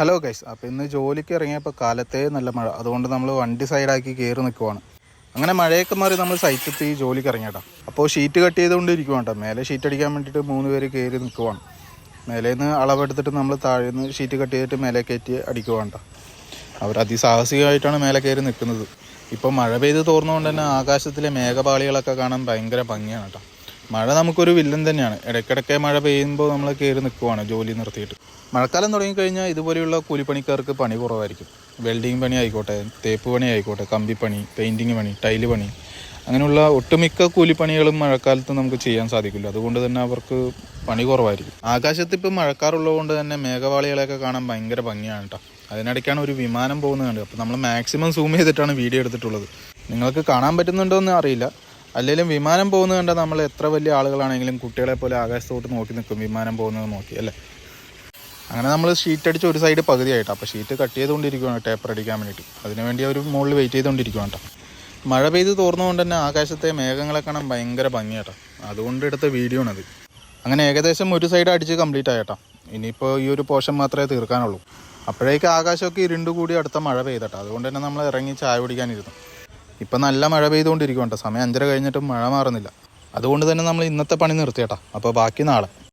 Hello guys, അപ്പോൾ ഇന്ന് ജോലിക്ക് ഇറങ്ങിയപ്പോൾ കാലത്തേ നല്ല മഴ. അതുകൊണ്ട് നമ്മൾ വണ്ടി സൈഡാക്കി കയറി നിൽക്കുവാണ്. അങ്ങനെ മഴയൊക്കെ മാറി നമ്മൾ സൈറ്റെത്തി ജോലിക്ക് ഇറങ്ങിയേട്ടാ. അപ്പോൾ ഷീറ്റ് കട്ട് ചെയ്തുകൊണ്ടിരിക്കുവാണ് കേട്ടോ. മേലെ ഷീറ്റ് അടിക്കാൻ വേണ്ടിയിട്ട് 3 പേര് കയറി നിൽക്കുവാണ്. മേലേന്ന് അളവെടുത്തിട്ട് നമ്മൾ താഴേന്ന് ഷീറ്റ് കട്ട് ചെയ്തിട്ട് മേലെ കയറ്റി അടിക്കുവാണ് കേട്ടോ. അവർ അതിസാഹസികമായിട്ടാണ് മേലെ കയറി നിൽക്കുന്നത്. ഇപ്പോൾ മഴ പെയ്ത് തോർന്നുകൊണ്ട് തന്നെ ആകാശത്തിലെ മേഘപാളികളൊക്കെ കാണാൻ ഭയങ്കര ഭംഗിയാണ് കേട്ടോ. മഴ നമുക്കൊരു വില്ലൻ തന്നെയാണ്. ഇടയ്ക്കിടയ്ക്ക് മഴ പെയ്യുമ്പോൾ നമ്മൾ കയറി നിൽക്കുവാണ് ജോലി നിർത്തിയിട്ട്. മഴക്കാലം തുടങ്ങിക്കഴിഞ്ഞാൽ ഇതുപോലെയുള്ള കൂലിപ്പണിക്കാർക്ക് പണി കുറവായിരിക്കും. വെൽഡിങ് പണി ആയിക്കോട്ടെ, തേപ്പ് പണി ആയിക്കോട്ടെ, കമ്പിപ്പണി, പെയിൻറ്റിങ് പണി, ടൈല് പണി, അങ്ങനെയുള്ള ഒട്ടുമിക്ക കൂലിപ്പണികളും മഴക്കാലത്ത് നമുക്ക് ചെയ്യാൻ സാധിക്കില്ല. അതുകൊണ്ട് തന്നെ അവർക്ക് പണി കുറവായിരിക്കും. ആകാശത്ത് ഇപ്പോൾ മഴക്കാറുള്ളത് കൊണ്ട് തന്നെ മേഘവാളികളെയൊക്കെ കാണാൻ ഭയങ്കര ഭംഗിയാണ് കേട്ടോ. അതിനിടയ്ക്കാണ് ഒരു വിമാനം പോകുന്നത്. അപ്പോൾ നമ്മൾ മാക്സിമം സൂം ചെയ്തിട്ടാണ് വീഡിയോ എടുത്തിട്ടുള്ളത്. നിങ്ങൾക്ക് കാണാൻ പറ്റുന്നുണ്ടോ എന്ന് അറിയില്ല. അല്ലെങ്കിലും വിമാനം പോകുന്നത് കണ്ടാൽ നമ്മൾ എത്ര വലിയ ആളുകളാണെങ്കിലും കുട്ടികളെ പോലെ ആകാശത്തോട്ട് നോക്കി നിൽക്കും, വിമാനം പോകുന്നത് നോക്കി അല്ലേ. അങ്ങനെ നമ്മൾ ഷീറ്റ് അടിച്ച് ഒരു സൈഡ് പകുതിയായിട്ടാണ്. അപ്പോൾ ഷീറ്റ് കട്ട് ചെയ്തുകൊണ്ടിരിക്കുകയാണ് ടേപ്പർ അടിക്കാൻ വേണ്ടിയിട്ട്. അതിനുവേണ്ടി അവർ മുകളിൽ വെയിറ്റ് ചെയ്തുകൊണ്ടിരിക്കുകയാണ് കേട്ടോ. മഴ പെയ്ത് തോർന്നുകൊണ്ട് തന്നെ ആകാശത്തെ മേഘങ്ങളെ കാണാൻ ഭയങ്കര ഭംഗിയാട്ടോ. അതുകൊണ്ട് എടുത്ത വീഡിയോ ആണത്. അങ്ങനെ ഏകദേശം ഒരു സൈഡ് അടിച്ച് കംപ്ലീറ്റ് ആയിട്ടോ. ഇനിയിപ്പോൾ ഈ ഒരു പോർഷൻ മാത്രമേ തീർക്കാനുള്ളൂ. അപ്പോഴേക്ക് ആകാശമൊക്കെ ഇരുണ്ടുകൂടി അടുത്ത മഴ പെയ്തട്ടോ. അതുകൊണ്ട് തന്നെ നമ്മൾ ഇറങ്ങി ചായ കുടിക്കാനിരുന്നു. ഇപ്പം നല്ല മഴ പെയ്തുകൊണ്ടിരിക്കും കേട്ടോ. സമയം 5:30 കഴിഞ്ഞിട്ടും മഴ മാറുന്നില്ല. അതുകൊണ്ട് തന്നെ നമ്മൾ ഇന്നത്തെ പണി നിർത്തിയേട്ടാ. അപ്പോൾ ബാക്കി നാളെ.